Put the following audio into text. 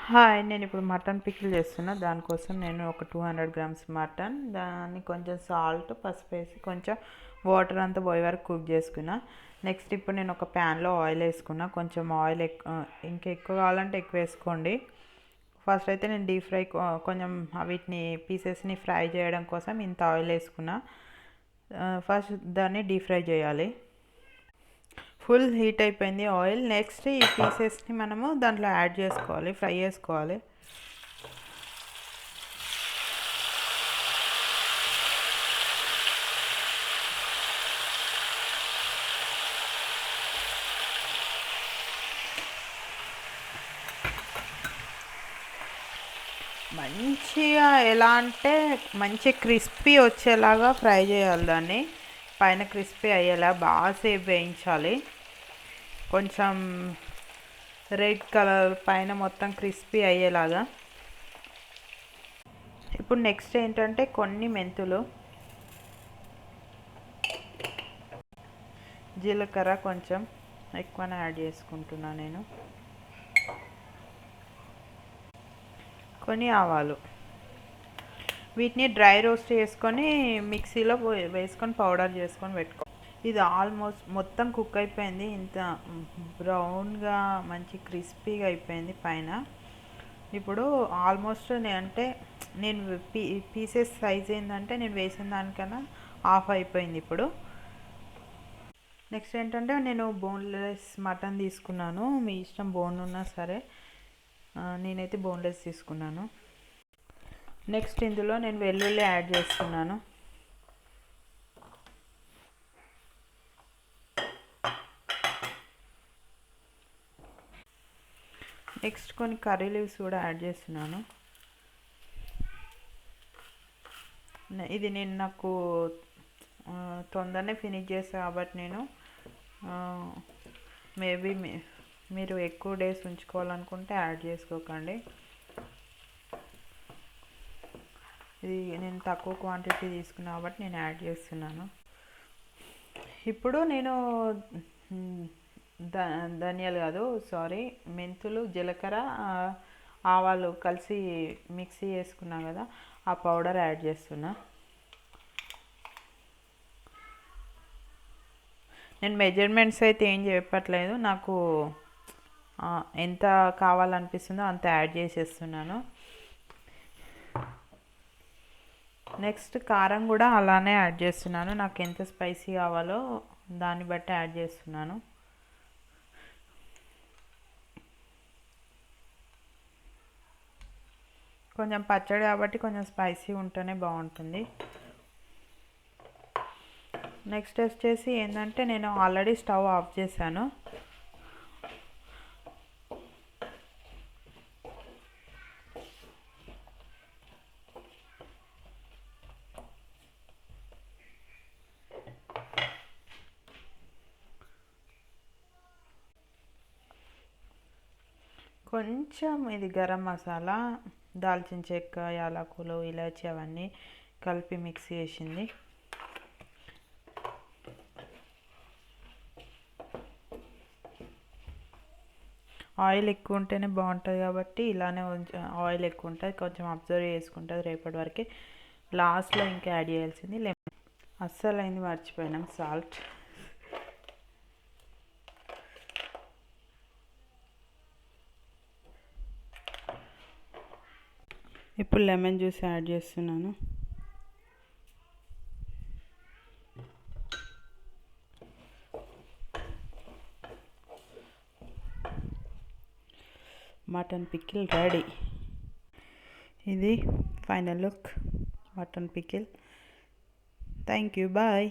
Hi, నేను ఇప్పుడు mutton pickle చేస్తున్నా. దానికోసం నేను ఒక 200 గ్రామ్స్ మటన్, దాన్ని కొంచెం సాల్ట్, పసుపు వేసి కొంచెం వాటర్ అంతా పోయే వరకు కుక్ చేసుకున్నా. నెక్స్ట్ ఇప్పుడు నేను ఒక ప్యాన్లో ఆయిల్ వేసుకున్నా. కొంచెం ఆయిల్ ఇంకా ఎక్కువ కావాలంటే ఎక్కువ వేసుకోండి. ఫస్ట్ అయితే నేను డీప్ ఫ్రై కొంచెం వీటిని పీసెస్ని ఫ్రై చేయడం కోసం ఇంత ఆయిల్ వేసుకున్నా. ఫస్ట్ దాన్ని డీప్ ఫ్రై చేయాలి. ఫుల్ హీట్ అయిపోయింది ఆయిల్. నెక్స్ట్ ఈ పీసెస్ని మనము దాంట్లో యాడ్ చేసుకోవాలి, ఫ్రై చేసుకోవాలి. మంచిగా ఎలా అంటే మంచి క్రిస్పీ వచ్చేలాగా ఫ్రై చేయాలి. దాన్ని పైన క్రిస్పీ అయ్యేలా బాగాసేపు వేయించాలి. కొంచెం రెడ్ కలర్ పైన మొత్తం క్రిస్పీ అయ్యేలాగా. ఇప్పుడు నెక్స్ట్ ఏంటంటే కొన్ని మెంతులు, జీలకర్ర కొంచెం ఎక్కువనే యాడ్ చేసుకుంటున్నా నేను, కొన్ని ఆవాలు. వీటిని డ్రై రోస్ట్ చేసుకొని మిక్సీలో వేసుకొని పౌడర్ చేసుకొని పెట్టుకో. ఇది ఆల్మోస్ట్ మొత్తం కుక్ అయిపోయింది. ఇంత బ్రౌన్గా మంచి క్రిస్పీగా అయిపోయింది పైన. ఇప్పుడు ఆల్మోస్ట్ నేను పీసెస్ సైజ్ ఏంటంటే నేను వేసిన దానికన్నా హాఫ్ అయిపోయింది ఇప్పుడు. నెక్స్ట్ ఏంటంటే నేను బోన్లెస్ మటన్ తీసుకున్నాను. మీ ఇష్టం బోన్ ఉన్నా సరే, నేనైతే బోన్లెస్ తీసుకున్నాను. నెక్స్ట్ ఇందులో నేను వెల్లుల్లి యాడ్ చేస్తున్నాను. నెక్స్ట్ కొన్ని కర్రీ లీవ్స్ కూడా యాడ్ చేస్తున్నాను. ఇది నాకు తొందరనే ఫినిష్ చేస్తాను కాబట్టి నేను మేబీ మీరు ఎక్కువ డేస్ ఉంచుకోవాలనుకుంటే యాడ్ చేసుకోకండి. ఇది నేను తక్కువ క్వాంటిటీ తీసుకున్నా కాబట్టి నేను యాడ్ చేస్తున్నాను. ఇప్పుడు నేను ధనియాలు కాదు, మెంతులు, జీలకర్ర, ఆవాలు కలిసి మిక్సీ చేసుకున్నా కదా, ఆ పౌడర్ యాడ్ చేస్తున్నా. నేను మెజర్మెంట్స్ అయితే ఏం చెప్పట్లేదు, నాకు ఎంత కావాలనిపిస్తుందో అంత యాడ్ చేసేస్తున్నాను. నెక్స్ట్ కారం కూడా అలానే యాడ్ చేస్తున్నాను. నాకు ఎంత స్పైసీ కావాలో దాన్ని బట్టి యాడ్ చేస్తున్నాను. కొంచెం పచ్చడి కాబట్టి కొంచెం స్పైసీ ఉంటేనే బాగుంటుంది. నెక్స్ట్ వచ్చేసి ఏంటంటే నేను ఆల్రెడీ స్టవ్ ఆఫ్ చేశాను. కొంచెం ఇది గరం మసాలా, దాల్చిన చెక్క, యాలకులు, ఇలాచి అవన్నీ కలిపి మిక్స్ చేసింది. ఆయిల్ ఎక్కువ ఉంటేనే బాగుంటుంది కాబట్టి ఇలానే ఆయిల్ ఎక్కువ ఉంటుంది, కొంచెం అబ్జర్వ్ చేసుకుంటుంది రేపటి వరకు. లాస్ట్లో ఇంకా యాడ్ చేయాల్సింది లెమన్. అస్సలు అయింది మర్చిపోయినాం, సాల్ట్. ఇప్పుడు లెమన్ జ్యూస్ యాడ్ చేస్తున్నాను. Mutton pickle ready. ఇది final look mutton pickle. Thank you, bye.